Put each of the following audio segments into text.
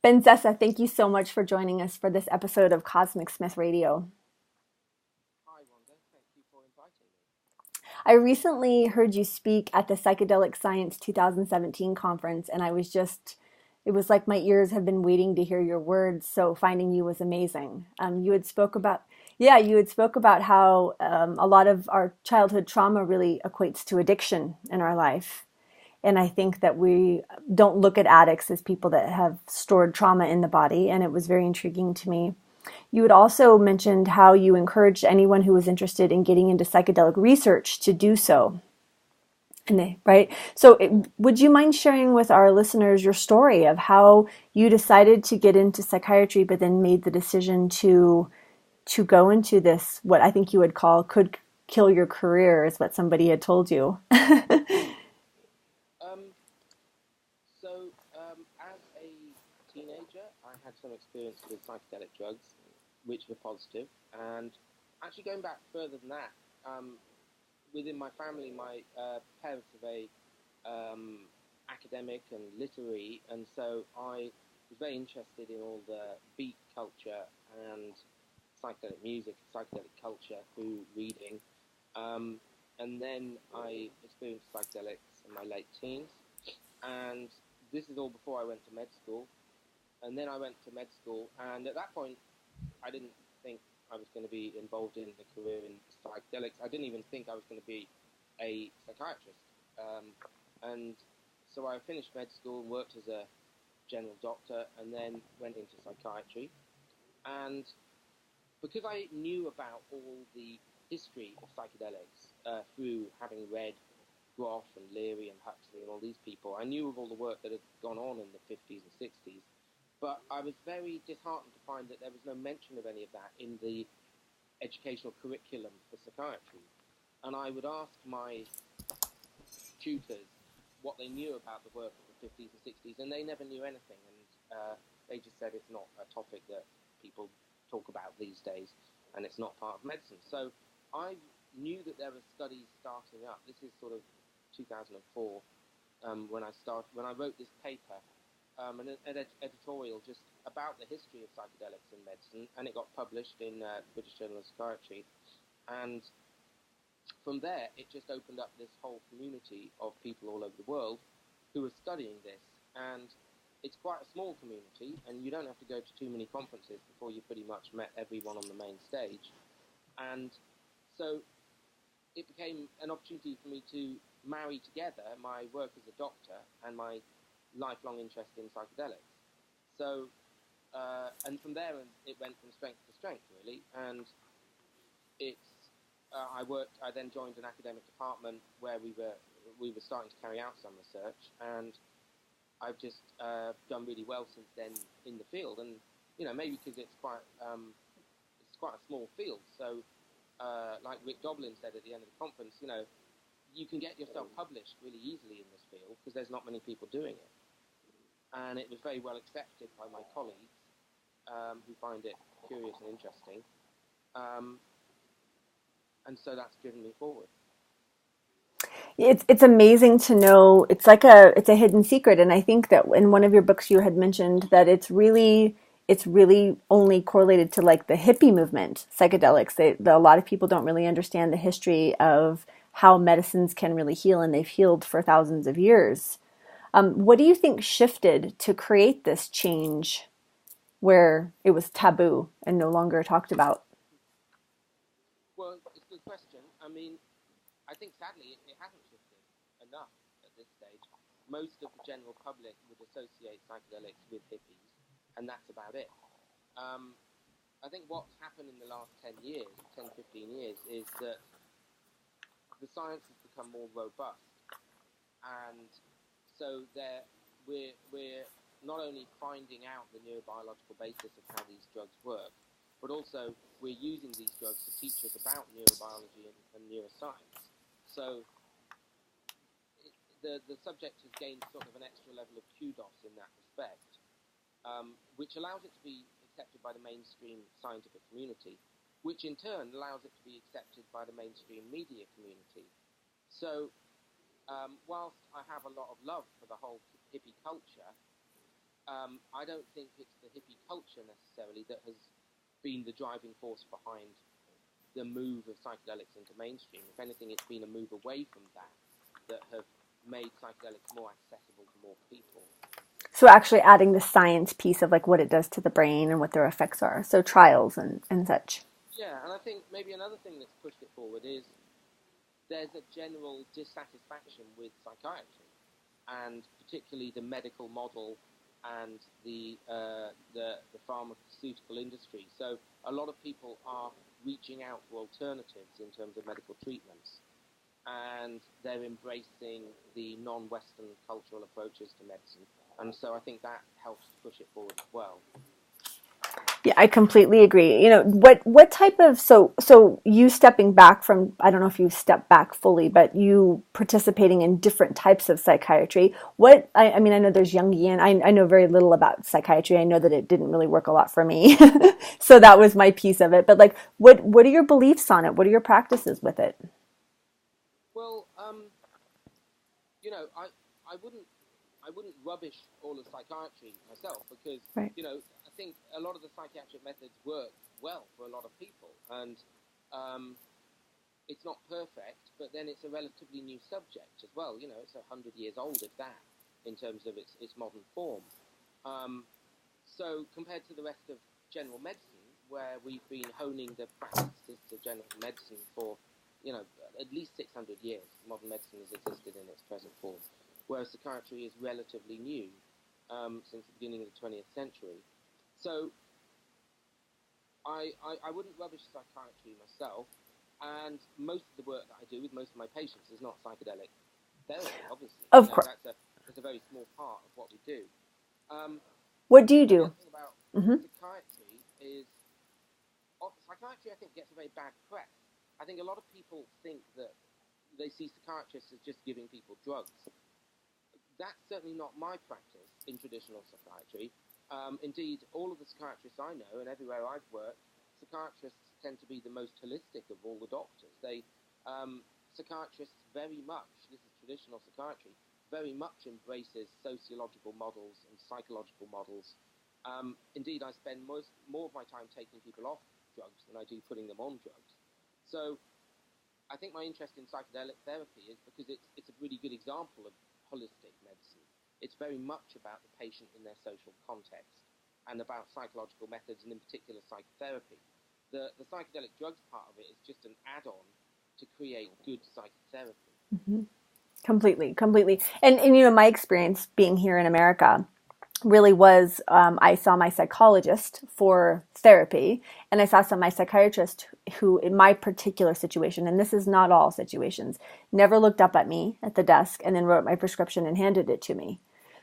Ben Sessa, thank you so much for joining us for this episode of Cosmicsmith Radio. Hi, Wanda. Thank you for inviting me. I recently heard you speak at the Psychedelic Science 2017 conference, and it was like my ears have been waiting to hear your words, so finding you was amazing. You had spoke about how a lot of our childhood trauma really equates to addiction in our life. And I think that we don't look at addicts as people that have stored trauma in the body, and it was very intriguing to me. You had also mentioned how you encouraged anyone who was interested in getting into psychedelic research to do so. Right? So would you mind sharing with our listeners your story of how you decided to get into psychiatry, but then made the decision to go into this, what I think you would call could kill your career, is what somebody had told you. As a teenager, I had some experience with psychedelic drugs, which were positive. And actually, going back further than that, within my family, my parents are very academic and literary, and so I was very interested in all the beat culture and psychedelic music, psychedelic culture through reading. And then I experienced psychedelics in my late teens. And this is all before I went to med school. And then I went to med school, and at that point, I didn't think I was going to be involved in a career in psychedelics. I didn't even think I was going to be a psychiatrist. And so I finished med school and worked as a general doctor, and then went into psychiatry. And because I knew about all the history of psychedelics through having read Groff and Leary and Huxley and all these people, I knew of all the work that had gone on in the 50s and 60s, but I was very disheartened to find that there was no mention of any of that in the educational curriculum for psychiatry. And I would ask my tutors what they knew about the work of the 50s and 60s, and they never knew anything, and they just said it's not a topic that people talk about these days, and it's not part of medicine. So I knew that there were studies starting up. This is sort of 2004 when I wrote this paper, an editorial just about the history of psychedelics in medicine, and it got published in British Journal of Psychiatry. And from there, it just opened up this whole community of people all over the world who are studying this. And it's quite a small community, and you don't have to go to too many conferences before you pretty much met everyone on the main stage. And so it became an opportunity for me to marry together my work as a doctor and my lifelong interest in psychedelics. So, and from there, it went from strength to strength, really. And I then joined an academic department where we were starting to carry out some research, and I've just done really well since then in the field. And maybe because it's quite a small field. So, like Rick Doblin said at the end of the conference, you can get yourself published really easily in this field because there's not many people doing it. And it was very well accepted by my colleagues who find it curious and interesting. And so that's driven me forward. It's amazing to know. It's a hidden secret, and I think that in one of your books you had mentioned that it's really only correlated to like the hippie movement, psychedelics. A lot of people don't really understand the history of how medicines can really heal, and they've healed for thousands of years. What do you think shifted to create this change where it was taboo and no longer talked about? Well, it's a good question. I mean, I think sadly it hasn't shifted enough at this stage. Most of the general public would associate psychedelics with hippies, and that's about it. I think what's happened in the last 10 years, 10, 15 years, is that the science has become more robust. And so we're not only finding out the neurobiological basis of how these drugs work, but also we're using these drugs to teach us about neurobiology and neuroscience. So the subject has gained sort of an extra level of kudos in that respect, which allows it to be accepted by the mainstream scientific community, which in turn allows it to be accepted by the mainstream media community. So whilst I have a lot of love for the whole hippie culture, I don't think it's the hippie culture necessarily that has been the driving force behind the move of psychedelics into mainstream. If anything, it's been a move away from that have made psychedelics more accessible to more people. So actually adding the science piece of like what it does to the brain and what their effects are. So trials and such. Yeah, and I think maybe another thing that's pushed it forward is there's a general dissatisfaction with psychiatry, and particularly the medical model and the pharmaceutical industry. So a lot of people are reaching out for alternatives in terms of medical treatments, and they're embracing the non-Western cultural approaches to medicine. And so I think that helps to push it forward as well. Yeah, I completely agree. You know, what type of, so you stepping back from, I don't know if you stepped back fully, but you participating in different types of psychiatry. I mean, I know there's Jungian. I know very little about psychiatry. I know that it didn't really work a lot for me. So that was my piece of it. But like, what are your beliefs on it? What are your practices with it? Well, you know, I wouldn't rubbish all of psychiatry myself because, Right. you know, I think a lot of the psychiatric methods work well for a lot of people, and it's not perfect, but then it's a relatively new subject as well. You know, it's 100 years old, if that, in terms of its modern form. So compared to the rest of general medicine, where we've been honing the practices of general medicine for, you know, at least 600 years, modern medicine has existed in its present form, whereas psychiatry is relatively new since the beginning of the 20th century. So I wouldn't rubbish psychiatry myself, and most of the work that I do with most of my patients is not psychedelic therapy, obviously. Of course. That's a very small part of what we do. What do you do? The thing about psychiatry is, psychiatry, I think, gets a very bad press. I think a lot of people think that they see psychiatrists as just giving people drugs. That's certainly not my practice in traditional psychiatry. Indeed, all of the psychiatrists I know and everywhere I've worked, psychiatrists tend to be the most holistic of all the doctors. Psychiatrists very much, this is traditional psychiatry, very much embraces sociological models and psychological models. Indeed, I spend more of my time taking people off drugs than I do putting them on drugs. So I think my interest in psychedelic therapy is because it's a really good example of holistic medicine. It's very much about the patient in their social context and about psychological methods, and in particular psychotherapy. The psychedelic drugs part of it is just an add-on to create good psychotherapy. Mm-hmm. Completely. And you know, my experience being here in America really was, I saw my psychologist for therapy, and I saw my psychiatrist who, in my particular situation, and this is not all situations, never looked up at me at the desk and then wrote my prescription and handed it to me.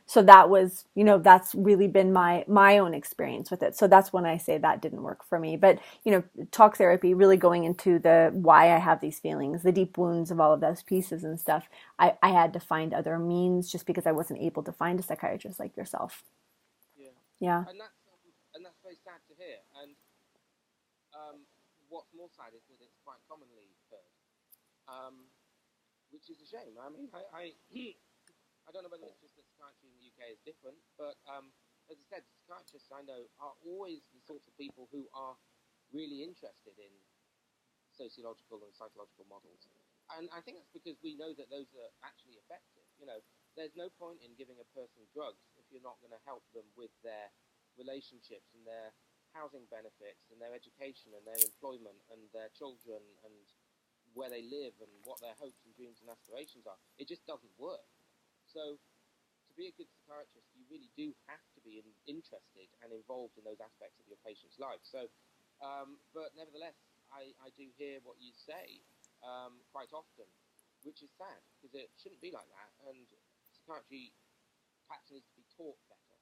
So that was, you know, that's really been my own experience with it. So that's when I say that didn't work for me. But, you know, talk therapy, really going into the why I have these feelings, the deep wounds of all of those pieces and stuff. I had to find other means just because I wasn't able to find a psychiatrist like yourself. Yeah. And that's very sad to hear. And what's more sad is that it's quite commonly heard, which is a shame. I mean, I don't know whether it's just that psychiatry in the UK is different, but as I said, psychiatrists I know are always the sorts of people who are really interested in sociological and psychological models. And I think that's because we know that those are actually effective. You know, there's no point in giving a person drugs if you're not going to help them with their relationships and their housing benefits and their education and their employment and their children and where they live and what their hopes and dreams and aspirations are. It just doesn't work. So to be a good psychiatrist, you really do have to be interested and involved in those aspects of your patient's life. So, but nevertheless, I do hear what you say quite often, which is sad because it shouldn't be like that, and psychiatry perhaps needs to be taught better.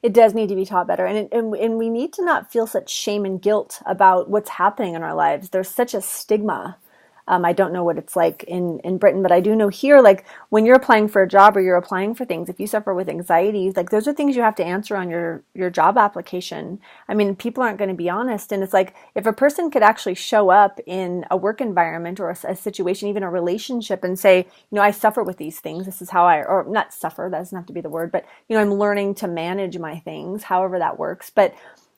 It does need to be taught better, and we need to not feel such shame and guilt about what's happening in our lives. There's such a stigma I don't know what it's like in Britain, but I do know here, like when you're applying for a job or you're applying for things, if you suffer with anxiety, like those are things you have to answer on your job application. I mean, people aren't going to be honest. And it's like, if a person could actually show up in a work environment or a situation, even a relationship, and say, you know, I suffer with these things. This is how or not suffer, that doesn't have to be the word, but, you know, I'm learning to manage my things, however that works. But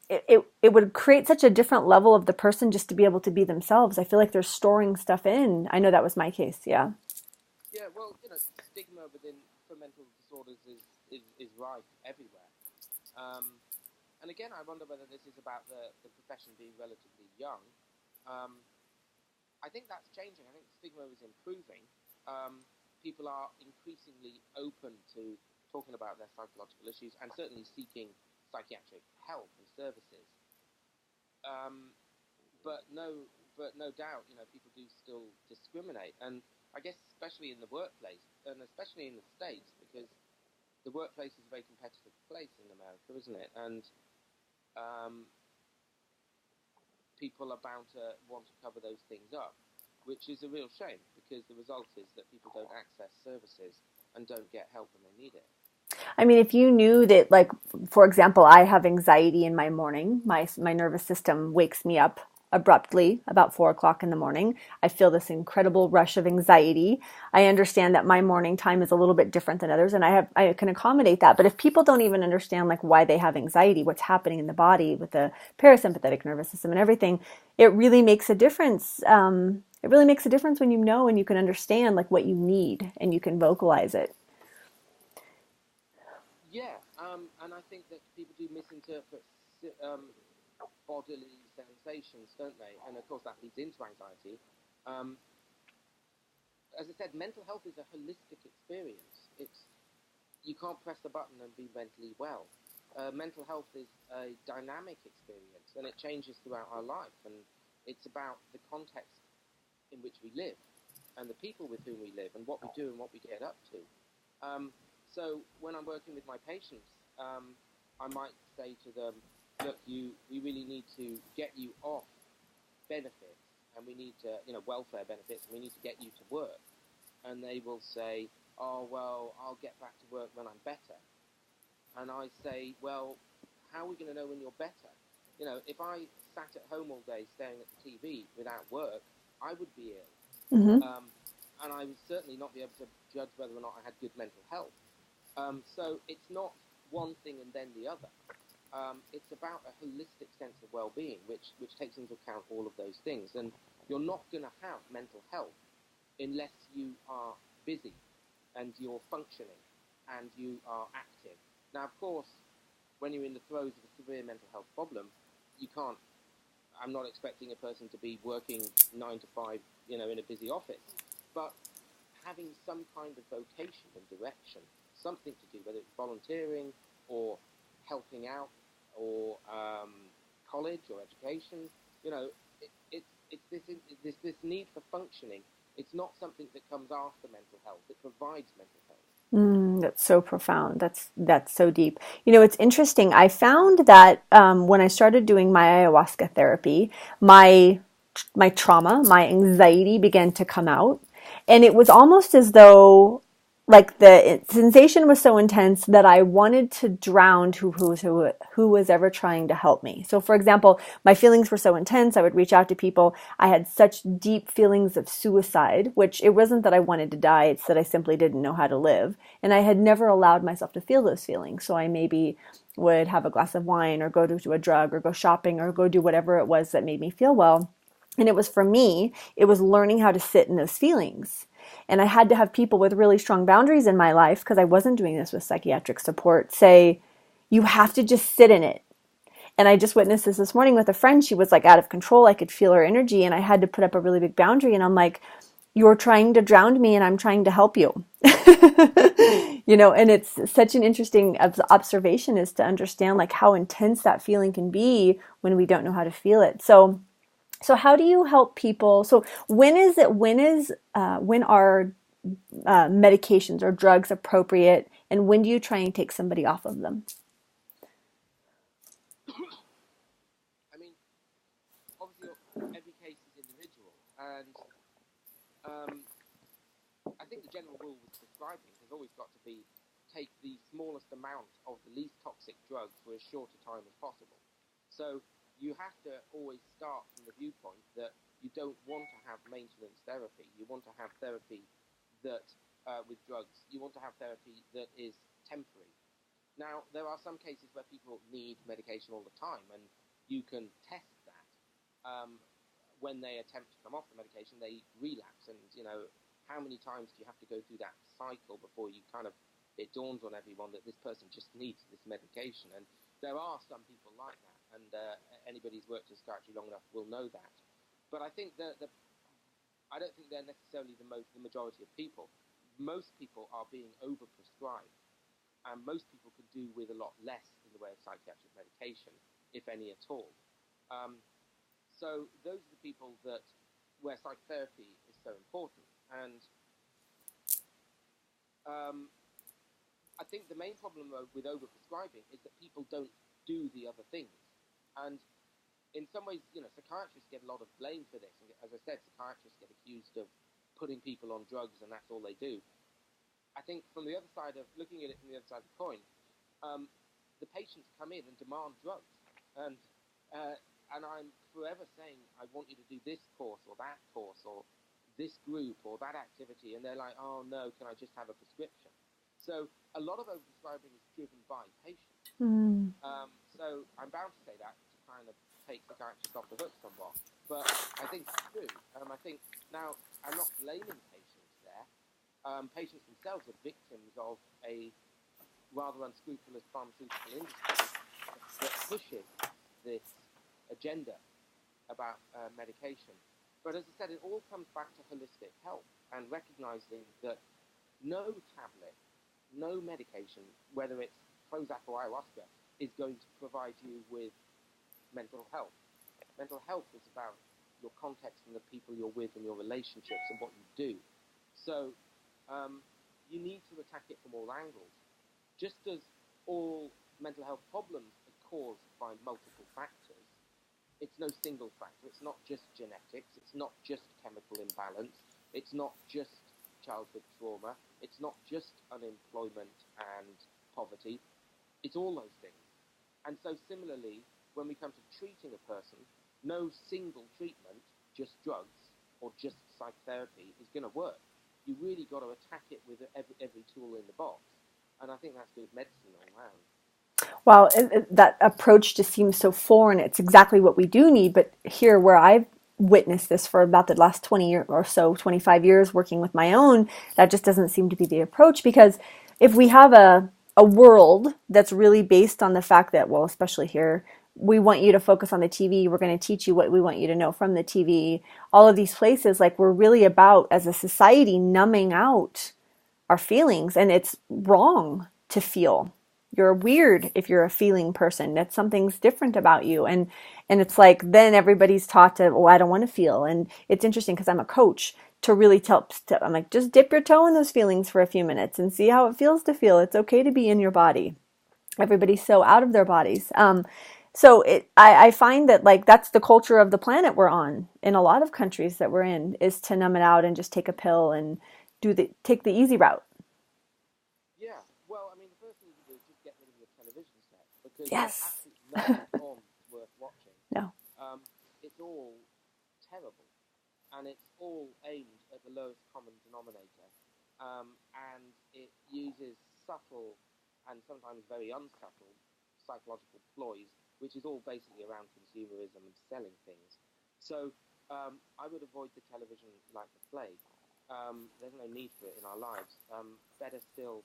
it would create such a different level of the person just to be able to be themselves. I feel like they're storing stuff in. I know that was my case. Yeah. Yeah, well, you know, stigma for mental disorders is rife everywhere. Um, and again, I wonder whether this is about the profession being relatively young. Um, I think that's changing. I think stigma is improving. People are increasingly open to talking about their psychological issues and certainly seeking psychiatric help and services. Um, but no doubt, you know, people do still discriminate, and I guess especially in the workplace, and especially in the States, because the workplace is a very competitive place in America, isn't it? And um, people are bound to want to cover those things up, which is a real shame, because the result is that people don't access services and don't get help when they need it. I mean, if you knew that, like, for example, I have anxiety in my morning, my nervous system wakes me up abruptly about 4 o'clock in the morning. I feel this incredible rush of anxiety. I understand that my morning time is a little bit different than others, and I can accommodate that. But if people don't even understand like why they have anxiety, what's happening in the body with the parasympathetic nervous system and everything, it really makes a difference. It really makes a difference when you know and you can understand like what you need and you can vocalize it. Yeah, and I think that people do misinterpret bodily sensations, don't they? And of course that leads into anxiety. Um, as I said, mental health is a holistic experience. You can't press the button and be mentally well. Mental health is a dynamic experience, and it changes throughout our life. And it's about the context in which we live, and the people with whom we live, and what we do and what we get up to. So when I'm working with my patients, I might say to them, look, we really need to get you off benefits, and we need to, you know, welfare benefits, and we need to get you to work. And they will say, oh, well, I'll get back to work when I'm better. And I say, well, how are we going to know when you're better? You know, if I sat at home all day staring at the TV without work, I would be ill. Mm-hmm. And I would certainly not be able to judge whether or not I had good mental health. So it's not one thing and then the other. It's about a holistic sense of well-being, which takes into account all of those things. And you're not going to have mental health unless you are busy and you're functioning and you are active. Now, of course, when you're in the throes of a severe mental health problem, I'm not expecting a person to be working 9 to 5, you know, in a busy office, but having some kind of vocation and direction, something to do, whether it's volunteering or helping out or college or education, you know, it's this need for functioning. It's not something that comes after mental health. It provides mental health. That's so profound. That's so deep. You know, it's interesting. I found that when I started doing my ayahuasca therapy, my trauma, my anxiety began to come out, and it was almost as though like the sensation was so intense that I wanted to drown who was ever trying to help me. So for example, my feelings were so intense, I would reach out to people. I had such deep feelings of suicide, which it wasn't that I wanted to die, it's that I simply didn't know how to live. And I had never allowed myself to feel those feelings. So I maybe would have a glass of wine or go to a drug or go shopping or go do whatever it was that made me feel well. And it was for me, it was learning how to sit in those feelings. And I had to have people with really strong boundaries in my life, because I wasn't doing this with psychiatric support, say, you have to just sit in it. And I just witnessed this morning with a friend. She was like out of control. I could feel her energy, and I had to put up a really big boundary. And I'm like, you're trying to drown me and I'm trying to help you. You know, and it's such an interesting observation, is to understand like how intense that feeling can be when we don't know how to feel it. So how do you help people? So when are medications or drugs appropriate, and when do you try and take somebody off of them? I mean, obviously, every case is individual, and I think the general rule with prescribing has always got to be take the smallest amount of the least toxic drug for as short a time as possible. So you have to always start from the viewpoint that you don't want to have maintenance therapy. You want to have therapy that, with drugs, you want to have therapy that is temporary. Now, there are some cases where people need medication all the time, and you can test that. When they attempt to come off the medication, they relapse, and, how many times do you have to go through that cycle before you it dawns on everyone that this person just needs this medication? And there are some people like that, and anybody who's worked in psychiatry long enough will know that. But I think I don't think they're necessarily the majority of people. Most people are being overprescribed, and most people could do with a lot less in the way of psychiatric medication, if any at all. So those are the people where psychotherapy is so important. And I think the main problem with overprescribing is that people don't do the other things. And in some ways, psychiatrists get a lot of blame for this. And as I said, psychiatrists get accused of putting people on drugs, and that's all they do. I think from the other side of looking at it from the other side of the coin, the patients come in and demand drugs, and I'm forever saying, I want you to do this course or that course or this group or that activity, and they're like, oh no, can I just have a prescription? So a lot of overprescribing is driven by patients. So I'm bound to say that to kind of take psychiatrists off the hook somewhat, but I think it's true. I think now I'm not blaming patients there. Patients themselves are victims of a rather unscrupulous pharmaceutical industry that pushes this agenda about medication. But as I said, it all comes back to holistic health and recognizing that no tablet, no medication, whether it's Prozac or ayahuasca, is going to provide you with mental health. Mental health is about your context and the people you're with and your relationships and what you do. So you need to attack it from all angles. Just as all mental health problems are caused by multiple factors, it's no single factor. It's not just genetics. It's not just chemical imbalance. It's not just childhood trauma. It's not just unemployment and poverty. It's all those things. And so similarly, when we come to treating a person, no single treatment, just drugs or just psychotherapy, is going to work. You really got to attack it with every tool in the box. And I think that's good medicine all around. Wow, that approach just seems so foreign. It's exactly what we do need. But here, where I've witnessed this for about the last 20 years or so, 25 years working with my own, that just doesn't seem to be the approach. Because if we have a world that's really based on the fact that, well, especially here, we want you to focus on the TV, we're going to teach you what we want you to know from the TV, all of these places, like we're really about, as a society, numbing out our feelings. And it's wrong to feel. You're weird if you're a feeling person. That something's different about you. And it's like, then everybody's taught to, oh, I don't want to feel. And it's interesting because I'm a coach to really tell, I'm like, just dip your toe in those feelings for a few minutes and see how it feels to feel. It's okay to be in your body. Everybody's so out of their bodies. So I find that like that's the culture of the planet we're on in a lot of countries that we're in, is to numb it out and just take a pill and take the easy route. Yeah, well, I mean, the first thing you do is just get rid of your television set, because Yes. there's absolutely nothing on worth watching. No. It's all terrible, and it's all aimed at the lowest common denominator, and it uses subtle and sometimes very unsubtle psychological ploys, which is all basically around consumerism and selling things. So I would avoid the television like the plague. There's no need for it in our lives. Better still,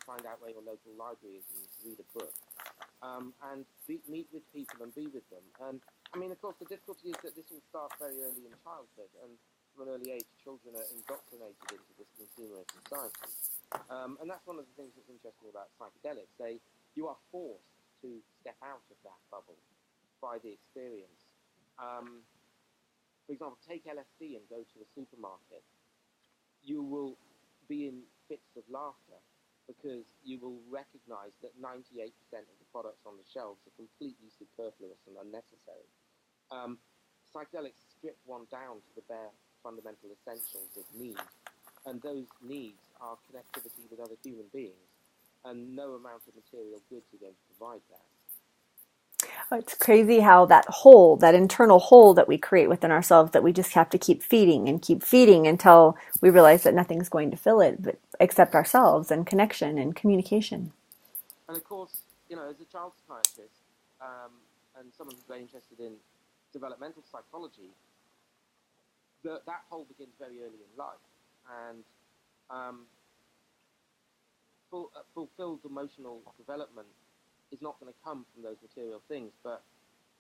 find out where your local library is and read a book. And meet with people and be with them. And I mean, of course, the difficulty is that this all starts very early in childhood, and from an early age, children are indoctrinated into this consumerist society. And that's one of the things that's interesting about psychedelics. You are forced to step out of that bubble by the experience. For example, take LSD and go to a supermarket. You will be in fits of laughter because you will recognize that 98% of the products on the shelves are completely superfluous and unnecessary. Psychedelics strip one down to the bare fundamental essentials of need. And those needs are connectivity with other human beings. And no amount of material goods are going to provide that. It's crazy how that hole, that internal hole that we create within ourselves, that we just have to keep feeding until we realize that nothing's going to fill it except ourselves and connection and communication. And of course, as a child psychiatrist, and someone who's very interested in developmental psychology, that hole begins very early in life. And fulfilled emotional development is not going to come from those material things, but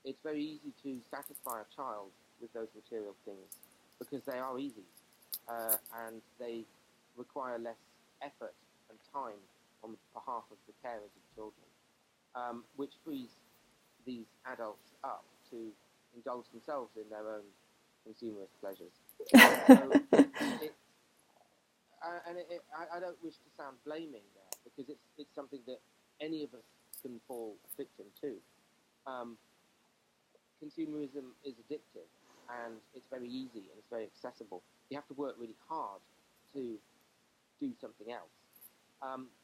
it's very easy to satisfy a child with those material things because they are easy and they require less effort and time on behalf of the carers of children, which frees these adults up to indulge themselves in their own consumerist pleasures. I don't wish to sound blaming there because it's something that any of us can fall victim to. Consumerism is addictive and it's very easy and it's very accessible. You have to work really hard to do something else.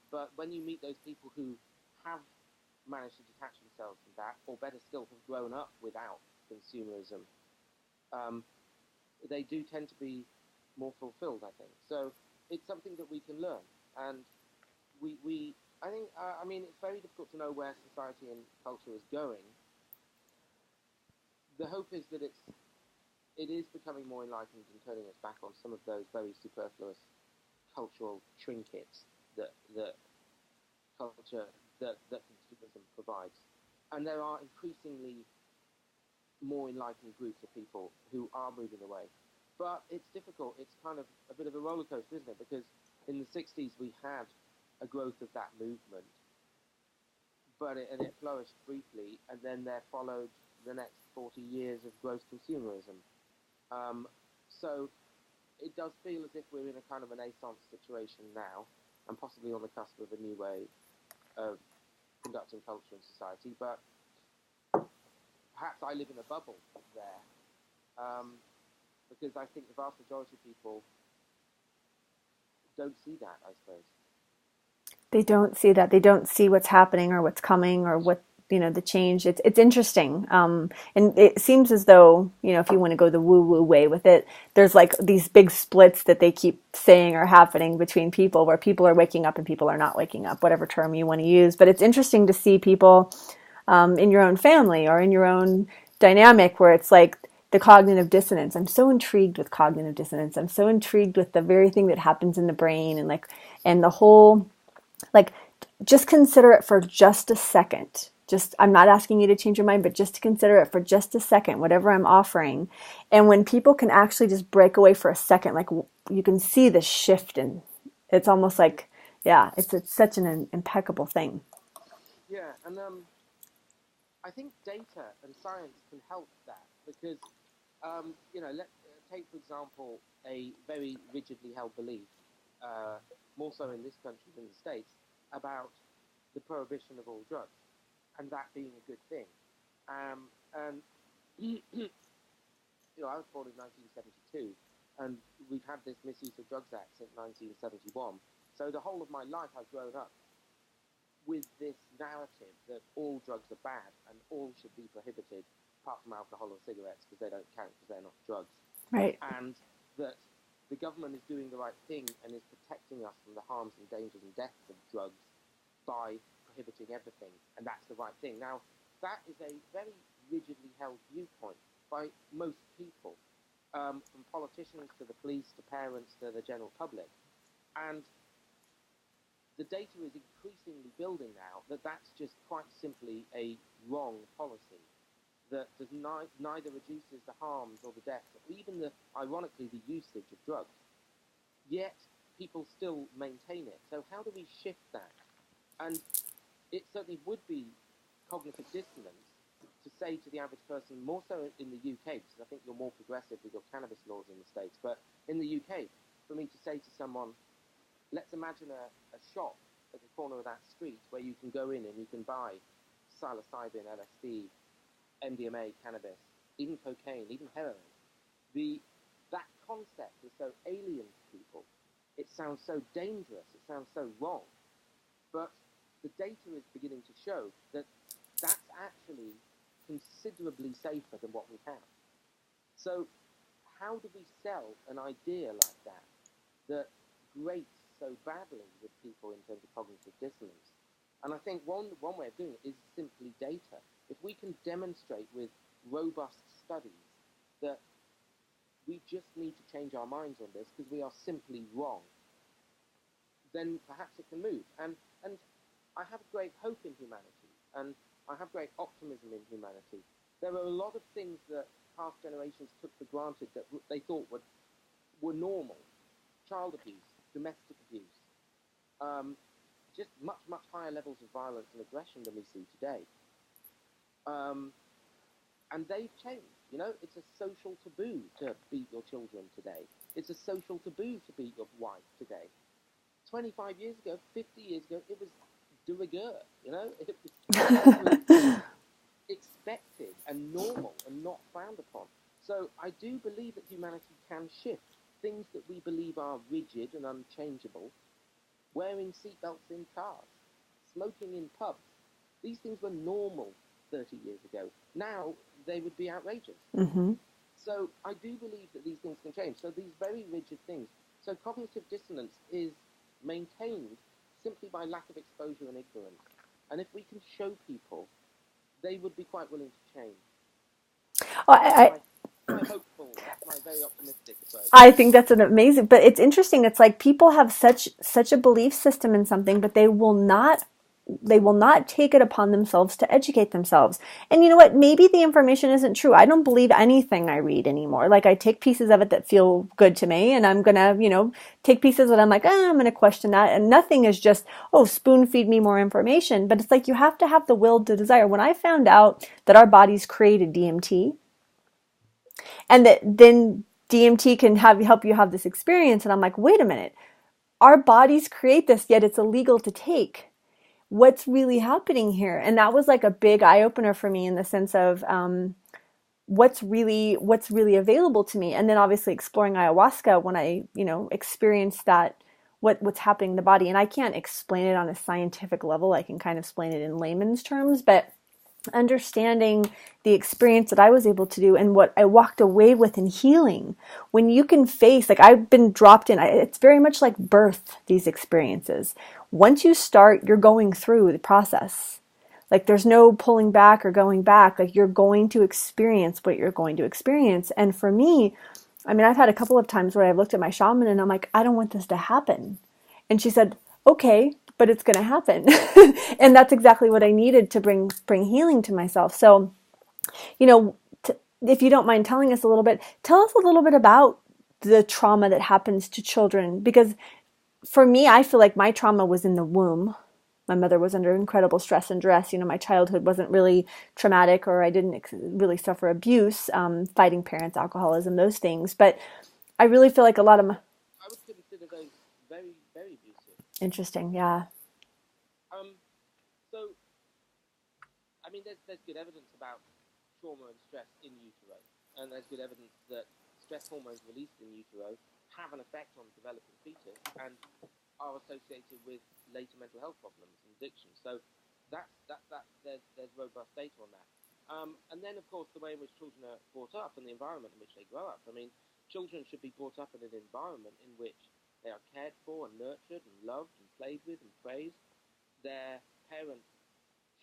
But when you meet those people who have managed to detach themselves from that, or better still, have grown up without consumerism, they do tend to be more fulfilled, I think. So it's something that we can learn. And I think, it's very difficult to know where society and culture is going. The hope is that it is becoming more enlightened and turning us back on some of those very superfluous cultural trinkets that consumerism provides. And there are increasingly more enlightened groups of people who are moving away. But it's difficult. It's kind of a bit of a roller coaster, isn't it? Because in the 60s we had a growth of that movement, but it flourished briefly, and then there followed the next 40 years of gross consumerism. So it does feel as if we're in a kind of a Renaissance situation now, and possibly on the cusp of a new way of conducting culture and society. But perhaps I live in a bubble there, because I think the vast majority of people don't see that, I suppose. They don't see that. They don't see what's happening or what's coming or what, the change. It's interesting. And it seems as though, if you want to go the woo-woo way with it, there's like these big splits that they keep saying are happening between people, where people are waking up and people are not waking up, whatever term you want to use. But it's interesting to see people in your own family or in your own dynamic where it's like the cognitive dissonance. I'm so intrigued with cognitive dissonance. I'm so intrigued with the very thing that happens in the brain and the whole, just consider it for just a second. I'm not asking you to change your mind, but just to consider it for just a second, whatever I'm offering. And when people can actually just break away for a second, you can see the shift, and it's almost like, it's such an impeccable thing. Yeah, and I think data and science can help that because, take for example a very rigidly held belief, more so in this country than the States, about the prohibition of all drugs, and that being a good thing. And I was born in 1972, and we've had this Misuse of Drugs Act since 1971. So the whole of my life I've grown up with this narrative that all drugs are bad and all should be prohibited, apart from alcohol or cigarettes, because they don't count because they're not drugs. Right. And that the government is doing the right thing and is protecting us from the harms and dangers and deaths of drugs by prohibiting everything, and that's the right thing. Now, that is a very rigidly held viewpoint by most people, from politicians to the police to parents to the general public. And the data is increasingly building now that that's just quite simply a wrong policy that does neither reduces the harms or the deaths, or even ironically, the usage of drugs. Yet, people still maintain it. So how do we shift that? And it certainly would be cognitive dissonance to say to the average person, more so in the UK, because I think you're more progressive with your cannabis laws in the States, but in the UK, for me to say to someone, let's imagine a shop at the corner of that street where you can go in and you can buy psilocybin, LSD, MDMA, cannabis, even cocaine, even heroin. That concept is so alien to people. It sounds so dangerous. It sounds so wrong. But the data is beginning to show that that's actually considerably safer than what we have. So how do we sell an idea like that that grates so badly with people in terms of cognitive dissonance? And I think one way of doing it is simply data. If we can demonstrate with robust studies that we just need to change our minds on this because we are simply wrong, then perhaps it can move. And I have great hope in humanity, and I have great optimism in humanity. There are a lot of things that past generations took for granted that they thought were normal. Child abuse, domestic abuse, just much, much higher levels of violence and aggression than we see today. And they've changed, you know? It's a social taboo to beat your children today. It's a social taboo to beat your wife today. 25 years ago, 50 years ago, it was de rigueur, you know? It was expected and normal and not frowned upon. So I do believe that humanity can shift. Things that we believe are rigid and unchangeable, wearing seatbelts in cars, smoking in pubs, these things were normal 30 years ago. Now they would be outrageous. Mm-hmm. So I do believe that these things can change. So these very rigid things. So cognitive dissonance is maintained simply by lack of exposure and ignorance. And if we can show people, they would be quite willing to change. Oh, Quite hopeful. That's my very optimistic approach. I think that's an amazing, but it's interesting. It's like people have such a belief system in something, but they will not take it upon themselves to educate themselves. And you know what? Maybe the information isn't true. I don't believe anything I read anymore. Like I take pieces of it that feel good to me, and I'm going to, take pieces that I'm like, I'm going to question that. And nothing is just, spoon feed me more information. But it's like you have to have the will to desire. When I found out that our bodies created DMT and that then DMT can help you have this experience, and I'm like, wait a minute. Our bodies create this, yet it's illegal to take. What's really happening here? And that was like a big eye opener for me in the sense of what's really available to me. And then obviously exploring ayahuasca when I experienced that what's happening in the body. And I can't explain it on a scientific level. I can kind of explain it in layman's terms, but understanding the experience that I was able to do and what I walked away with in healing. When you can face, like I've been dropped in, it's very much like birth, these experiences. Once you start, you're going through the process. Like there's no pulling back or going back. Like you're going to experience what you're going to experience. And for me, I mean, I've had a couple of times where I've looked at my shaman and I'm like, I don't want this to happen. And she said, okay, but it's going to happen. And that's exactly what I needed to bring healing to myself. So, if you don't mind telling us a little bit, tell us a little bit about the trauma that happens to children. Because for me, I feel like my trauma was in the womb. My mother was under incredible stress and duress. My childhood wasn't really traumatic, or I didn't really suffer abuse, fighting parents, alcoholism, those things. But I really feel like a lot of I would consider those very, very abusive. Interesting, yeah. So, I mean, there's good evidence about trauma and stress in utero, and there's good evidence that stress hormones released in utero have an effect on developing fetus and are associated with later mental health problems and addiction. So there's robust data on that. And then, of course, the way in which children are brought up and the environment in which they grow up. I mean, children should be brought up in an environment in which they are cared for and nurtured and loved and played with and praised. Their parents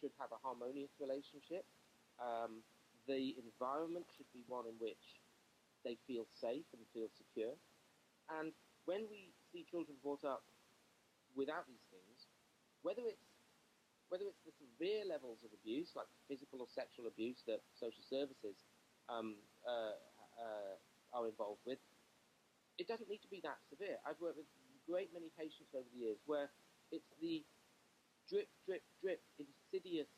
should have a harmonious relationship. The environment should be one in which they feel safe and feel secure. And when we see children brought up without these things, whether it's the severe levels of abuse, like physical or sexual abuse that social services are involved with, it doesn't need to be that severe. I've worked with a great many patients over the years where it's the drip, drip, drip, insidious,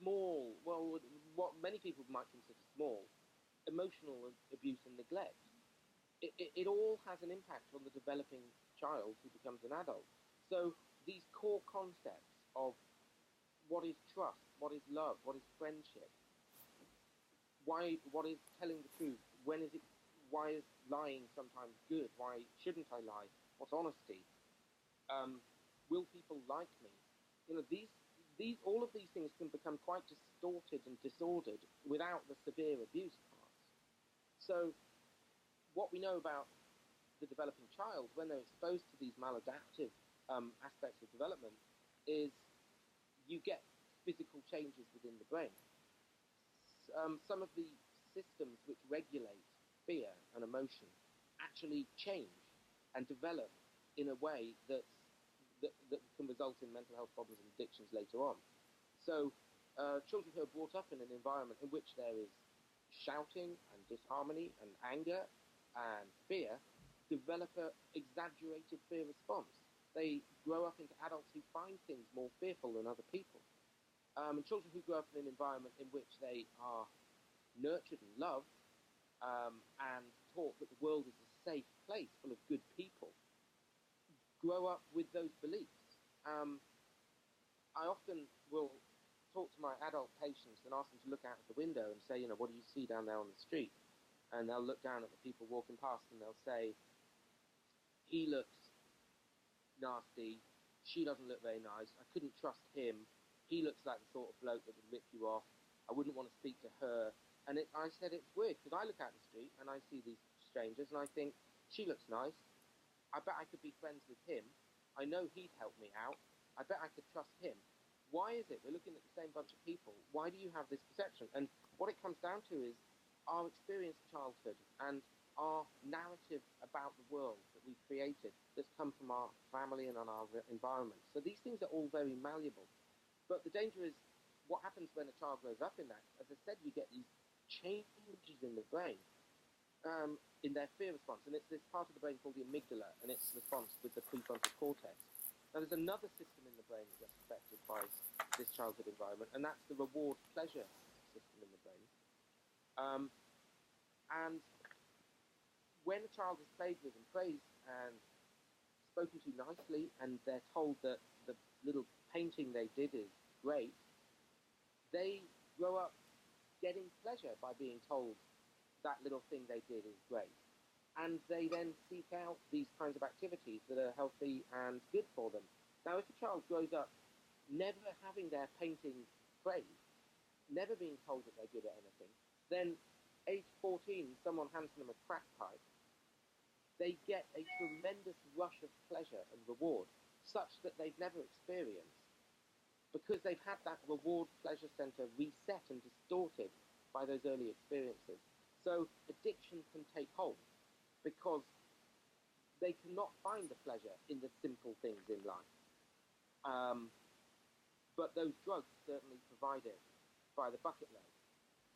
small, well, what many people might consider small, emotional abuse and neglect. It all has an impact on the developing child who becomes an adult. So these core concepts of what is trust, what is love, what is friendship, what is telling the truth, when is it why is lying sometimes good? Why shouldn't I lie? What's honesty? Will people like me? These all of these things can become quite distorted and disordered without the severe abuse parts. So what we know about the developing child when they're exposed to these maladaptive aspects of development is you get physical changes within the brain. Some of the systems which regulate fear and emotion actually change and develop in a way that can result in mental health problems and addictions later on. So children who are brought up in an environment in which there is shouting and disharmony and anger and fear develop an exaggerated fear response. They grow up into adults who find things more fearful than other people. And children who grow up in an environment in which they are nurtured and loved and taught that the world is a safe place full of good people grow up with those beliefs. I often will talk to my adult patients and ask them to look out of the window and say, what do you see down there on the street? And they'll look down at the people walking past and they'll say, he looks nasty, she doesn't look very nice, I couldn't trust him, he looks like the sort of bloke that would rip you off, I wouldn't want to speak to her. And I said it's weird, because I look out the street and I see these strangers and I think, she looks nice, I bet I could be friends with him, I know he'd help me out, I bet I could trust him. Why is it we're looking at the same bunch of people? Why do you have this perception? And what it comes down to is our experienced childhood and our narrative about the world that we've created that's come from our family and our environment. So these things are all very malleable. But the danger is what happens when a child grows up in that. As I said, you get these changes in the brain, in their fear response. And it's this part of the brain called the amygdala, and its response with the prefrontal cortex. Now, there's another system in the brain that gets affected by this childhood environment, and that's the reward-pleasure system in the brain. And when a child is played with and praised and spoken to nicely, and they're told that the little painting they did is great, they grow up getting pleasure by being told that little thing they did is great. And they then seek out these kinds of activities that are healthy and good for them. Now, if a child grows up never having their painting praised, never being told that they're good at anything, then age 14, someone hands them a crack pipe, they get a tremendous rush of pleasure and reward, such that they've never experienced, because they've had that reward pleasure center reset and distorted by those early experiences. So addiction can take hold because they cannot find the pleasure in the simple things in life. But those drugs certainly provide it by the bucket load.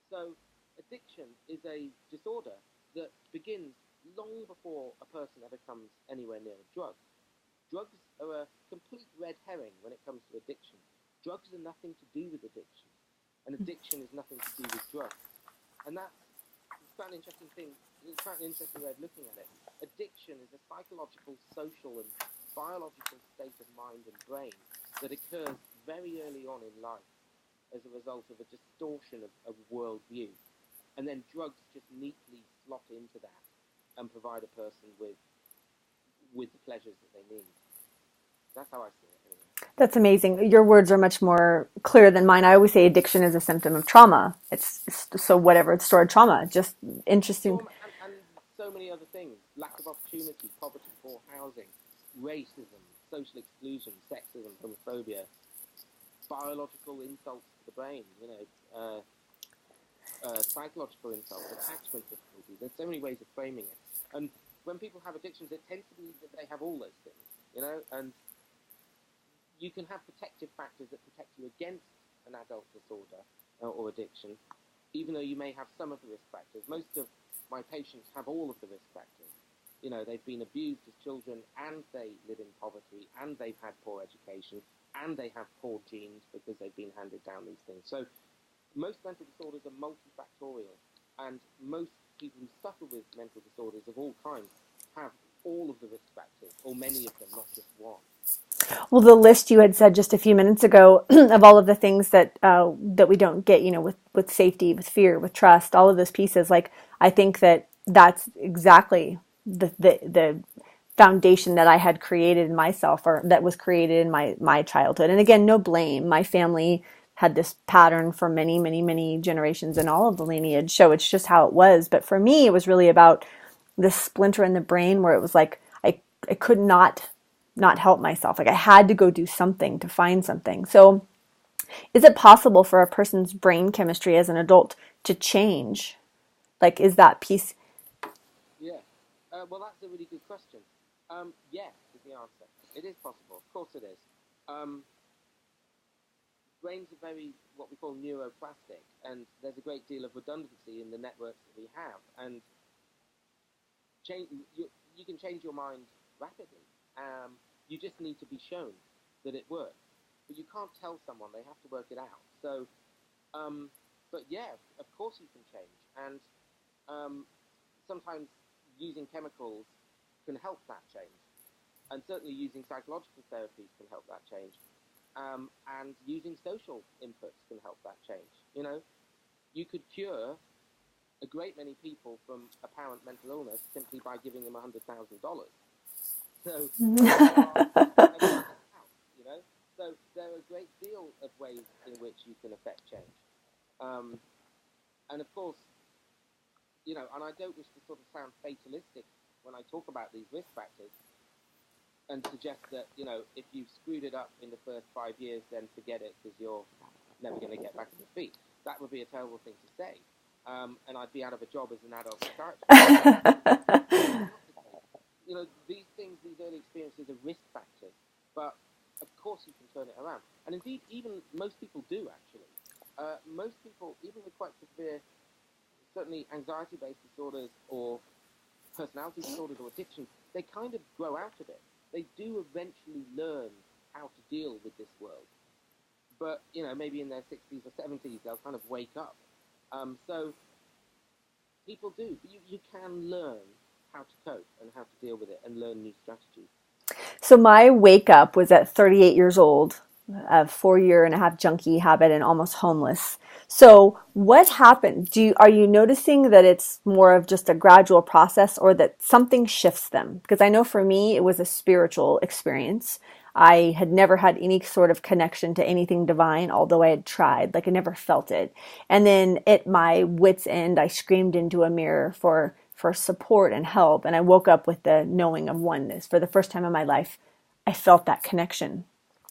So addiction is a disorder that begins long before a person ever comes anywhere near a drug. Drugs are a complete red herring when it comes to addiction. Drugs are nothing to do with addiction, and addiction is nothing to do with drugs. And that's quite an interesting thing. It's quite an interesting way of looking at it. Addiction is a psychological, social, and biological state of mind and brain that occurs very early on in life as a result of a distortion of worldview. And then drugs just neatly slot into that and provide a person with the pleasures that they need. That's how I see it, anyway. That's amazing. Your words are much more clear than mine. I always say addiction is a symptom of trauma. It's so whatever, it's stored trauma. Just interesting. And so many other things. Lack of opportunity, poverty, poor housing, racism, social exclusion, sexism, homophobia, biological insults to the brain, psychological insults, attachment difficulties. There's so many ways of framing it. And when people have addictions, it tends to be that they have all those things, and you can have protective factors that protect you against an adult disorder or addiction, even though you may have some of the risk factors. Most of my patients have all of the risk factors. They've been abused as children, and they live in poverty, and they've had poor education, and they have poor genes because they've been handed down these things. So most mental disorders are multifactorial, and most people who suffer with mental disorders of all kinds have all of the risk factors, or many of them, not just one. Well, the list you had said just a few minutes ago of all of the things that we don't get, with safety, with fear, with trust, all of those pieces. Like, I think that that's exactly the foundation that I had created in myself, or that was created in my childhood. And again, no blame. My family had this pattern for many, many, many generations in all of the lineage. So it's just how it was. But for me, it was really about this splinter in the brain where it was like I could not help myself. Like I had to go do something to find something. So is it possible for a person's brain chemistry as an adult to change? Like, is that piece? Yeah. Well, that's a really good question. Yes is the answer. It is possible. Of course it is. Um, Brains are very, what we call neuroplastic, and there's a great deal of redundancy in the networks that we have. And change, you can change your mind rapidly. You just need to be shown that it works. But you can't tell someone, they have to work it out. So, but yeah, of course you can change. And sometimes using chemicals can help that change. And certainly using psychological therapies can help that change. And using social inputs can help that change. You know, you could cure a great many people from apparent mental illness simply by giving them $100,000. So there are, you know, so there are a great deal of ways in which you can affect change. Um, and of course, you know, and I don't wish to sort of sound fatalistic when I talk about these risk factors and suggest that, you know, if you've screwed it up in the first 5 years, then forget it because you're never going to get back on your feet. That would be a terrible thing to say. And I'd be out of a job as an adult psychiatrist. You know, these things, these early experiences are risk factors, but of course you can turn it around. And indeed, even most people do, actually. Most people, even with quite severe, certainly anxiety-based disorders or personality disorders or addiction, they kind of grow out of it. They do eventually learn how to deal with this world. But, you know, maybe in their 60s or 70s, they'll kind of wake up. So people do. But you can learn how to cope and how to deal with it and learn new strategies. So my wake up was at 38 years old, a 4-year-and-a-half junkie habit and almost homeless. So what happened? Are you noticing that it's more of just a gradual process or that something shifts them? Because I know for me, it was a spiritual experience. I had never had any sort of connection to anything divine, although I had tried. Like I never felt it. And then at my wit's end, I screamed into a mirror for support and help. And I woke up with the knowing of oneness. For the first time in my life, I felt that connection.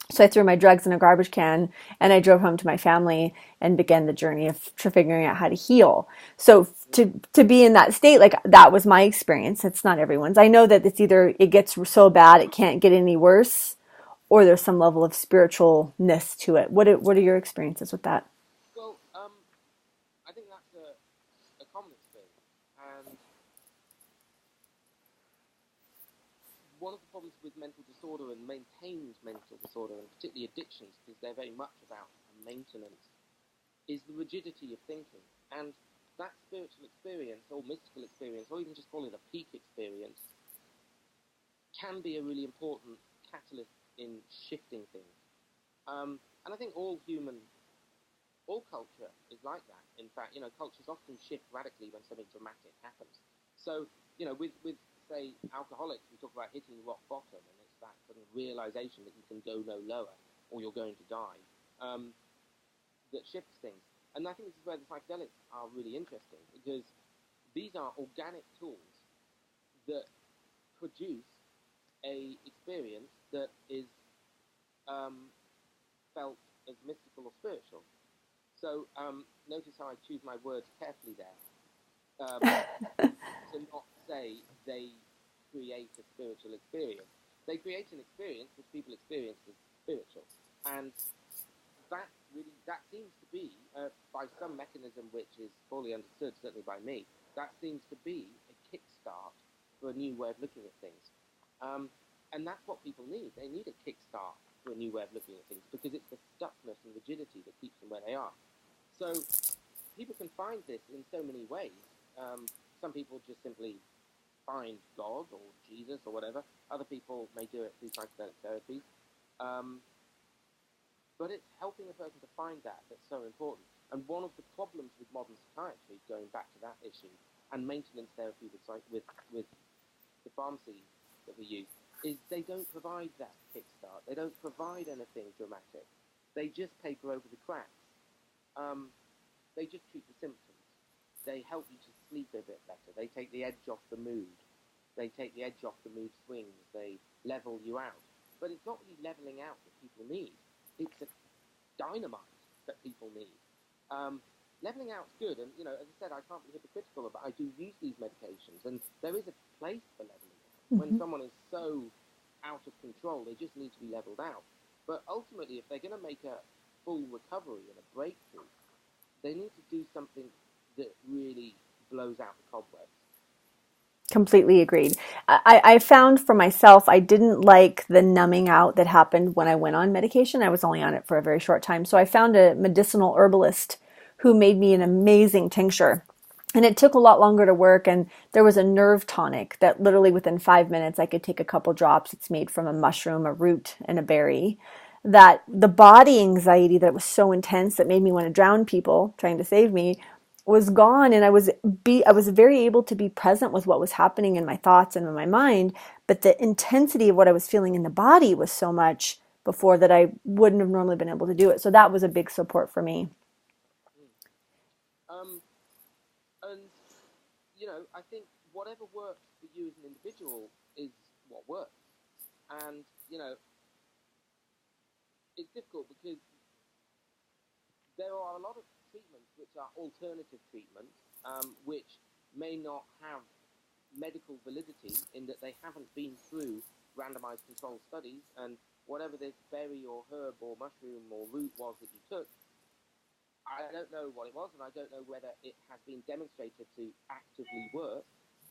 So I threw my drugs in a garbage can and I drove home to my family and began the journey of figuring out how to heal. So to be in that state, like that was my experience. It's not everyone's. I know that it's either it gets so bad it can't get any worse, or there's some level of spiritualness to it. What are your experiences with that? Well, I think that's a common experience. And one of the problems with mental disorder and maintained mental disorder, and particularly addictions, because they're very much about maintenance, is the rigidity of thinking. And that spiritual experience, or mystical experience, or even just call it a peak experience, can be a really important catalyst in shifting things. And I think all culture is like that. In fact, you know, cultures often shift radically when something dramatic happens. So, you know, with say, alcoholics, we talk about hitting rock bottom, and it's that sort of realization that you can go no lower or you're going to die, that shifts things. And I think this is where the psychedelics are really interesting, because these are organic tools that produce a experience that is felt as mystical or spiritual. So notice how I choose my words carefully there, to not say they create a spiritual experience. They create an experience which people experience as spiritual, and that seems to be by some mechanism which is poorly understood, certainly by me. That seems to be a kickstart for a new way of looking at things, and that's what people need. They need a kickstart for a new way of looking at things, because it's the stuckness and rigidity that keeps them where they are. So people can find this in so many ways. Some people just simply find God or Jesus or whatever. Other people may do it through psychedelic therapy. But it's helping a person to find that that's so important. And one of the problems with modern psychiatry, going back to that issue, and maintenance therapy with the pharmacy that we use is they don't provide that kickstart. They don't provide anything dramatic. They just paper over the cracks. They just treat the symptoms. They help you to sleep a bit better. They take the edge off the mood. They take the edge off the mood swings. They level you out. But it's not really leveling out that people need. It's a dynamite that people need. Leveling out's good, and as I said, I can't be hypocritical about. I do use these medications, and there is a place for leveling out. When someone is so out of control, they just need to be leveled out. But ultimately, if they're going to make a full recovery and a breakthrough, they need to do something that really blows out the cobwebs. Completely agreed. I found for myself, I didn't like the numbing out that happened when I went on medication. I was only on it for a very short time. So I found a medicinal herbalist who made me an amazing tincture. And it took a lot longer to work. And there was a nerve tonic that literally within 5 minutes, I could take a couple drops. It's made from a mushroom, a root, and a berry. That the body anxiety that was so intense that made me want to drown people trying to save me was gone, and I was very able to be present with what was happening in my thoughts and in my mind, but the intensity of what I was feeling in the body was so much before that I wouldn't have normally been able to do it. So that was a big support for me. And I think whatever works for you as an individual is what works. And it's difficult because there are a lot of treatments which are alternative treatments, which may not have medical validity in that they haven't been through randomized controlled studies, and whatever this berry or herb or mushroom or root was that you took, I don't know what it was, and I don't know whether it has been demonstrated to actively work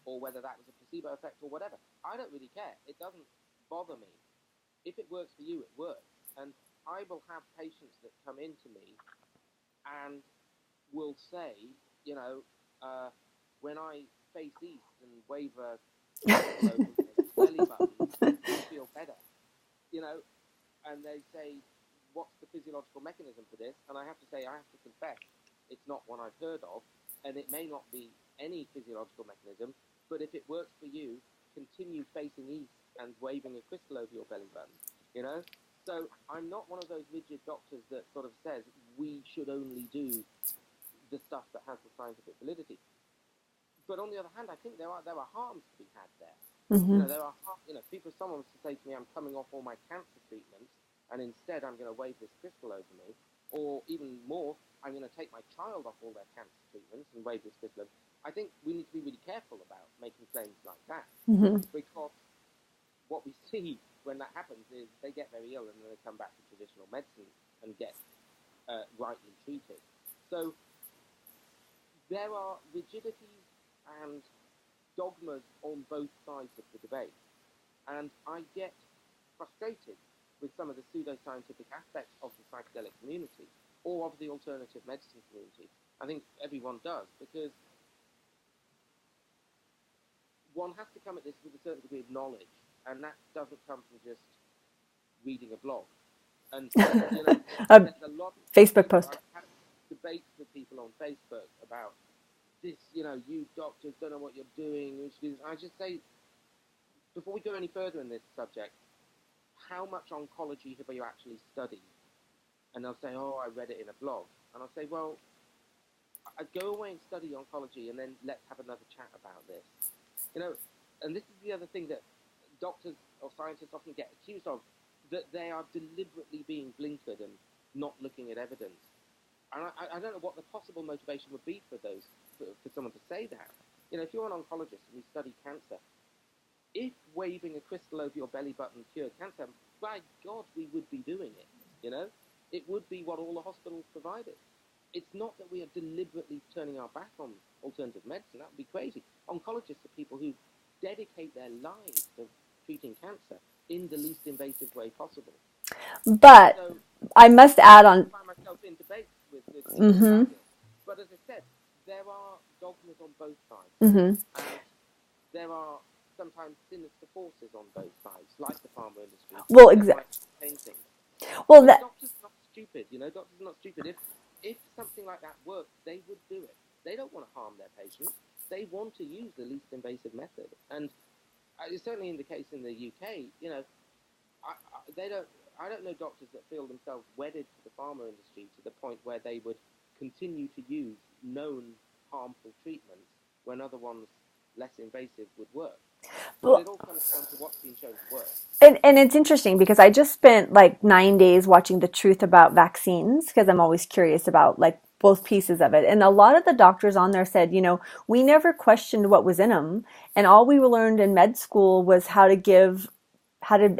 or whether that was a placebo effect or whatever. I don't really care. It doesn't bother me. If it works for you, it works. And I will have patients that come into me and will say, when I face east and wave a belly button, I feel better, and they say, what's the physiological mechanism for this? And I have to say, I have to confess, it's not one I've heard of, and it may not be any physiological mechanism, but if it works for you, continue facing east and waving a crystal over your belly button, So I'm not one of those rigid doctors that sort of says we should only do the stuff that has the scientific validity. But on the other hand, I think there are harms to be had there. There are people. Someone was to say to me, "I'm coming off all my cancer treatments, and instead I'm going to wave this crystal over me," or even more, "I'm going to take my child off all their cancer treatments and wave this crystal over." I think we need to be really careful about making claims like that, because what we see when that happens is they get very ill and then they come back to traditional medicine and get rightly treated. So there are rigidities and dogmas on both sides of the debate. And I get frustrated with some of the pseudoscientific aspects of the psychedelic community or of the alternative medicine community. I think everyone does, because one has to come at this with a certain degree of knowledge, and that doesn't come from just reading a blog. And there's a lot of Facebook post. I've had debates with people on Facebook about this, you doctors don't know what you're doing. I just say, before we go any further in this subject, how much oncology have you actually studied? And they'll say, oh, I read it in a blog. And I'll say, well, I'd go away and study oncology, and then let's have another chat about this. And this is the other thing that doctors or scientists often get accused of, that they are deliberately being blinkered and not looking at evidence. And I don't know what the possible motivation would be for someone to say that. If you're an oncologist and you study cancer, if waving a crystal over your belly button cured cancer, by God, we would be doing it, It would be what all the hospitals provided. It's not that we are deliberately turning our back on alternative medicine. That would be crazy. Oncologists are people who dedicate their lives to treating cancer in the least invasive way possible. But so, I must add on. I find myself in debates with but as I said, there are dogmas on both sides, and there are sometimes sinister forces on both sides, like the pharma industry. Well, exactly. Well, doctors are not stupid. Doctors are not stupid. If something like that worked, they would do it. They don't want to harm their patients. they want to use the least invasive method. And it's certainly in the case in the UK, they don't. I don't know doctors that feel themselves wedded to the pharma industry to the point where they would continue to use known harmful treatments when other ones, less invasive, would work. But it all comes down to what's been shown to work. And it's interesting because I just spent like 9 days watching The Truth About Vaccines because I'm always curious about like both pieces of it. And a lot of the doctors on there said, we never questioned what was in them. And all we learned in med school was how to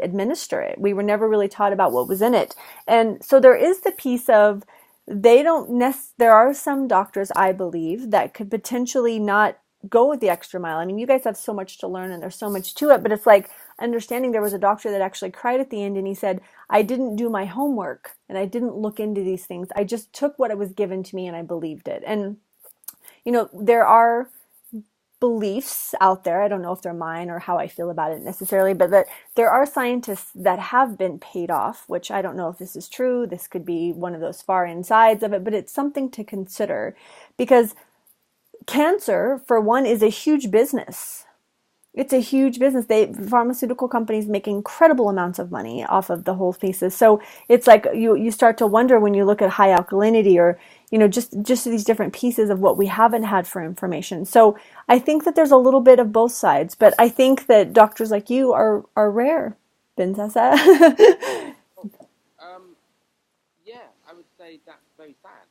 administer it. We were never really taught about what was in it. And so there is the piece of there are some doctors, I believe, that could potentially not go with the extra mile. I mean, you guys have so much to learn and there's so much to it, but it's like understanding there was a doctor that actually cried at the end and he said, I didn't do my homework and I didn't look into these things. I just took what was given to me and I believed it. And, there are beliefs out there. I don't know if they're mine or how I feel about it necessarily, but that there are scientists that have been paid off, which I don't know if this is true. This could be one of those far insides of it, but it's something to consider because cancer, for one, is a huge business. It's a huge business. Pharmaceutical companies make incredible amounts of money off of the whole pieces. So it's like you start to wonder when you look at high alkalinity or, just these different pieces of what we haven't had for information. So I think that there's a little bit of both sides, but I think that doctors like you are rare, Sessa. Yeah, I would say that's very sad.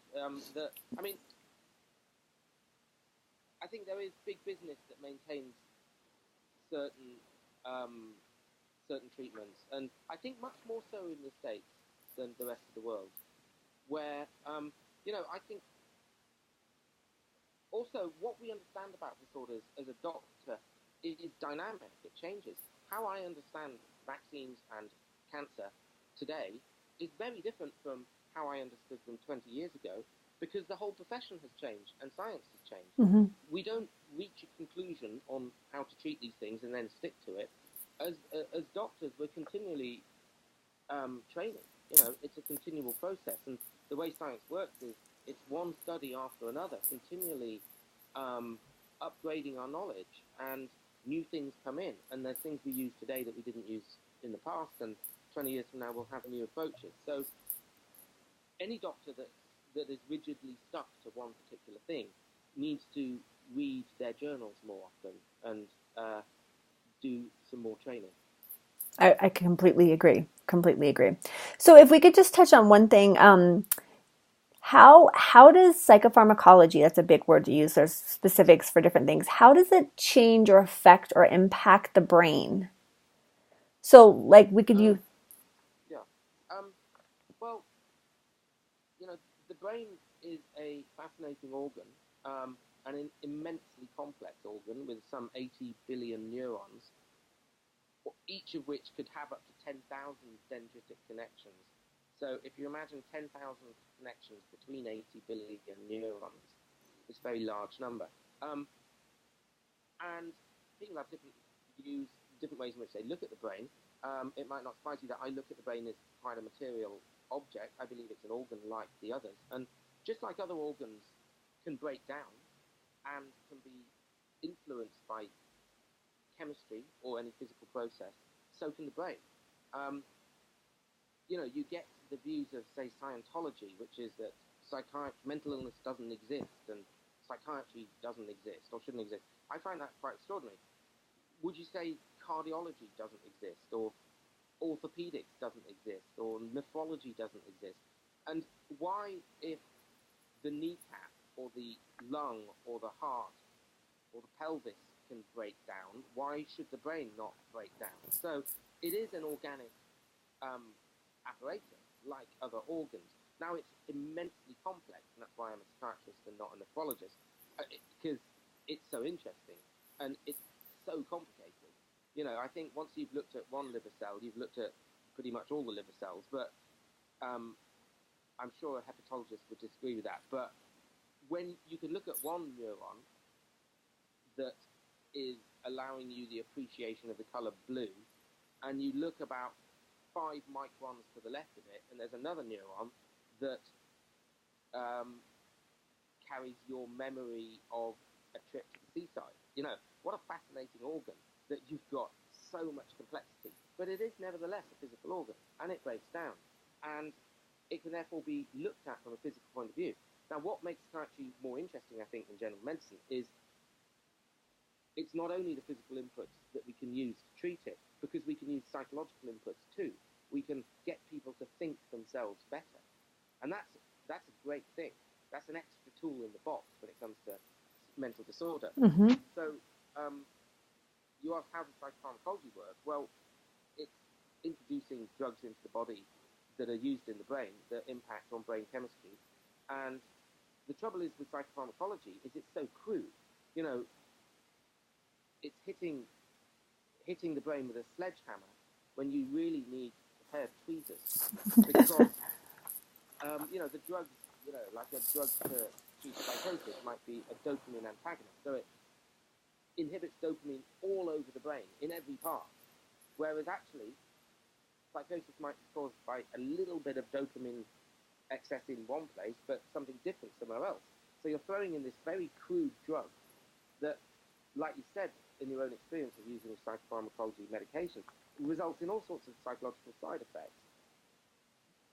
I think there is big business that maintains certain certain treatments, and I think much more so in the States than the rest of the world, where I think also what we understand about disorders as a doctor is dynamic. It changes. How I understand vaccines and cancer today is very different from how I understood them 20 years ago, because the whole profession has changed and science has changed. Mm-hmm. We don't reach a conclusion on how to treat these things and then stick to it. As doctors, we're continually training. It's a continual process, and the way science works is it's one study after another, continually upgrading our knowledge, and new things come in, and there's things we use today that we didn't use in the past, and 20 years from now we'll have new approaches. So any doctor that is rigidly stuck to one particular thing needs to read their journals more often and do some more training. I completely agree. Completely agree. So if we could just touch on one thing, how does psychopharmacology, that's a big word to use, there's specifics for different things, how does it change or affect or impact the brain? So like we could use... Well, the brain is a fascinating organ, an immensely complex organ with some 80 billion neurons, each of which could have up to 10,000 dendritic connections. So if you imagine 10,000 connections between 80 billion neurons, it's a very large number. And people have different views, different ways in which they look at the brain. It might not surprise you that I look at the brain as quite a material object. I believe it's an organ like the others. And just like other organs can break down and can be influenced by chemistry or any physical process, so can the brain. You get the views of, say, Scientology, which is that mental illness doesn't exist and psychiatry doesn't exist or shouldn't exist. I find that quite extraordinary. Would you say cardiology doesn't exist, or orthopedics doesn't exist, or nephrology doesn't exist? And why, if the kneecap or the lung or the heart or the pelvis can break down, why should the brain not break down? So it is an organic apparatus like other organs. Now it's immensely complex, and that's why I'm a psychiatrist and not a nephrologist, because it's so interesting and it's so complicated. I think once you've looked at one liver cell, you've looked at pretty much all the liver cells, but I'm sure a hepatologist would disagree with that. But when you can look at one neuron that is allowing you the appreciation of the color blue, and you look about 5 microns to the left of it, and there's another neuron that carries your memory of a trip to the seaside. You know, what a fascinating organ that you've got so much complexity. But it is nevertheless a physical organ, and it breaks down. And it can therefore be looked at from a physical point of view. Now, what makes psychiatry more interesting, I think, than general medicine is it's not only the physical inputs that we can use to treat it, because we can use psychological inputs too. We can get people to think themselves better. And that's a great thing. That's an extra tool in the box when it comes to mental disorder. Mm-hmm. So you ask, how does psychopharmacology work? Well, it's introducing drugs into the body that are used in the brain that impact on brain chemistry. And the trouble is with psychopharmacology is it's so crude. You know, it's hitting the brain with a sledgehammer when you really need a pair of tweezers. Because, you know, the drugs, you know, like a drug to treat psychosis might be a dopamine antagonist. So it inhibits dopamine all over the brain, in every part. Whereas actually, psychosis might be caused by a little bit of dopamine excess in one place, but something different somewhere else. So you're throwing in this very crude drug that, like you said, in your own experience of using psychopharmacology medication, results in all sorts of psychological side effects.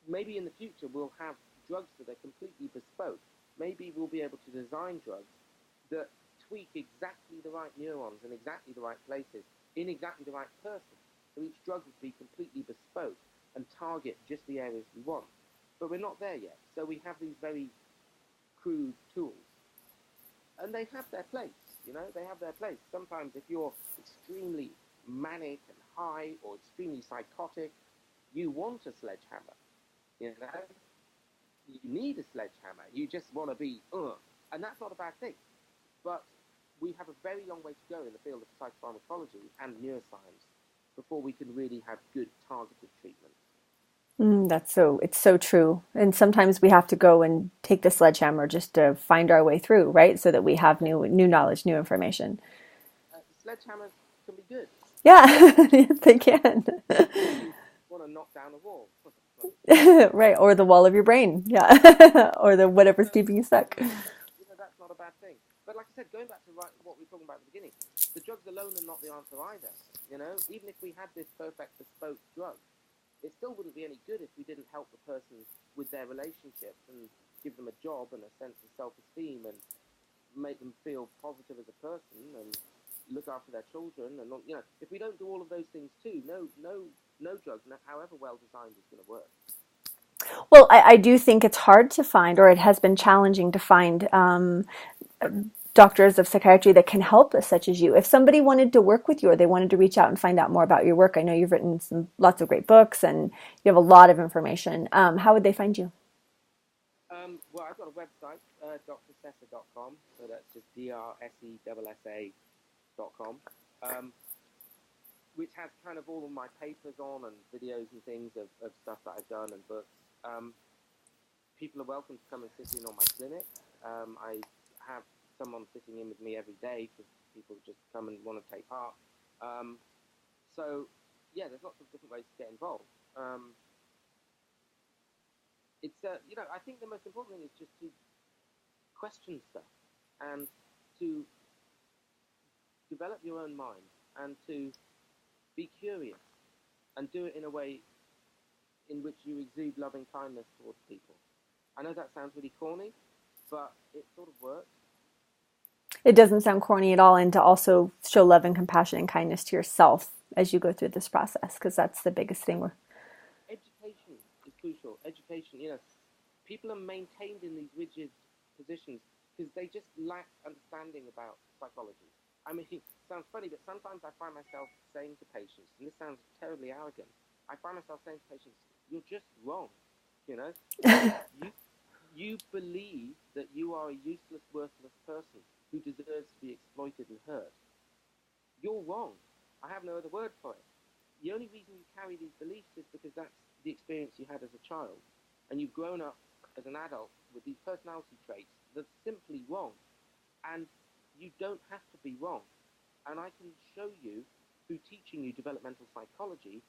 Maybe in the future we'll have drugs that are completely bespoke. Maybe we'll be able to design drugs that tweak exactly the right neurons in exactly the right places, in exactly the right person. So each drug would be completely bespoke and target just the areas we want. But we're not there yet. So we have these very crude tools. And they have their place, you know, they have their place. Sometimes if you're extremely manic and high or extremely psychotic, you want a sledgehammer, you know. You need a sledgehammer. You just want to be, and that's not a bad thing. But we have a very long way to go in the field of psychopharmacology and neuroscience before we can really have good targeted treatment. It's so true. And sometimes we have to go and take the sledgehammer just to find our way through, right? So that we have new knowledge, new information. Sledgehammers can be good. Yeah, they can. You want to knock down a wall. Right, or the wall of your brain. Yeah. Or the whatever's keeping you stuck. You know, that's not a bad thing. But like I said, going back to what we were talking about at the beginning, the drugs alone are not the answer either. You know, even if we had this perfect bespoke drug, it still wouldn't be any good if we didn't help the person with their relationships and give them a job and a sense of self-esteem and make them feel positive as a person and look after their children. And, you know, if we don't do all of those things too, no drug, however well designed, is going to work. Well, I do think it's hard to find, or it has been challenging to find doctors of psychiatry that can help us, such as you. If somebody wanted to work with you or they wanted to reach out and find out more about your work, I know you've written lots of great books and you have a lot of information. How would they find you? Well, I've got a website, drsessa.com, so that's just DRSESSA.com, which has kind of all of my papers on and videos and things of stuff that I've done and books. People are welcome to come and sit in on my clinic. I have someone sitting in with me every day because people just come and want to take part. So, yeah, there's lots of different ways to get involved. It's you know, I think the most important thing is just to question stuff and to develop your own mind and to be curious and do it in a way in which you exude loving kindness towards people. I know that sounds really corny, but it sort of works. It doesn't sound corny at all, and to also show love and compassion and kindness to yourself as you go through this process, because that's the biggest thing. Education is crucial. Education, you know, people are maintained in these rigid positions because they just lack understanding about psychology. I mean, it sounds funny, but sometimes I find myself saying to patients, and this sounds terribly arrogant, I find myself saying to patients, you're just wrong, you know? You believe that you are a useless, worthless person who deserves to be exploited and hurt. You're wrong. I have no other word for it. The only reason you carry these beliefs is because that's the experience you had as a child, and you've grown up as an adult with these personality traits that's simply wrong. And you don't have to be wrong. And I can show you, through teaching you developmental psychology,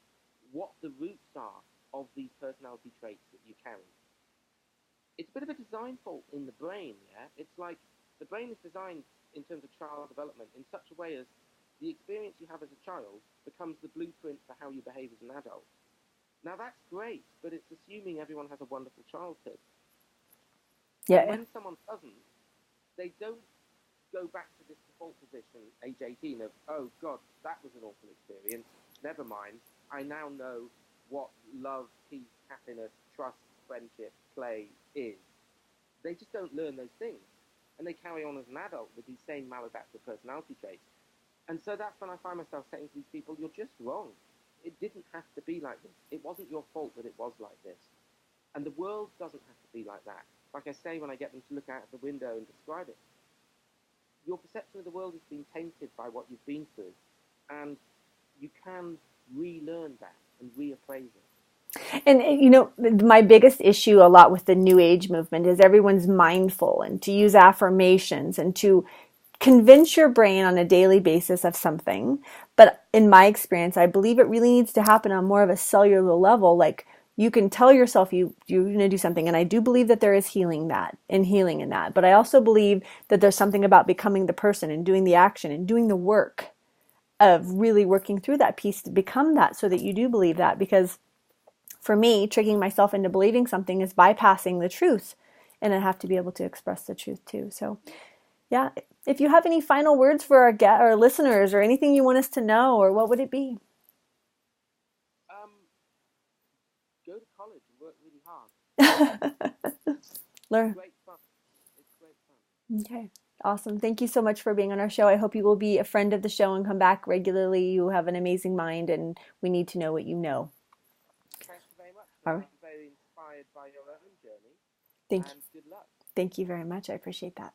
what the roots are of these personality traits that you carry. It's a bit of a design fault in the brain, yeah? It's like the brain is designed in terms of child development in such a way as the experience you have as a child becomes the blueprint for how you behave as an adult. Now that's great, but it's assuming everyone has a wonderful childhood. And Yeah. when someone doesn't, they don't go back to this default position, age 18, of, oh God, that was an awful experience. Never mind. I now know what love, peace, happiness, trust, friendship, play is. They just don't learn those things. And they carry on as an adult with these same maladaptive personality traits. And so that's when I find myself saying to these people, you're just wrong. It didn't have to be like this. It wasn't your fault that it was like this. And the world doesn't have to be like that. Like I say when I get them to look out the window and describe it, your perception of the world has been tainted by what you've been through. And you can relearn that and reappraise it. And, you know, my biggest issue a lot with the New Age movement is everyone's mindful and to use affirmations and to convince your brain on a daily basis of something. But in my experience, I believe it really needs to happen on more of a cellular level. Like you can tell yourself you're going to do something. And I do believe that there is healing in that. But I also believe that there's something about becoming the person and doing the action and doing the work of really working through that piece to become that so that you do believe that. Because for me, tricking myself into believing something is bypassing the truth. And I have to be able to express the truth too. So yeah, if you have any final words for our listeners or anything you want us to know, or what would it be? Go to college and work really hard. Learn. It's great fun. It's great fun. Okay. Awesome. Thank you so much for being on our show. I hope you will be a friend of the show and come back regularly. You have an amazing mind and we need to know what you know. Thank you very much. All right. I'm very inspired by your own journey. Thank you. And good luck. Thank you very much. I appreciate that.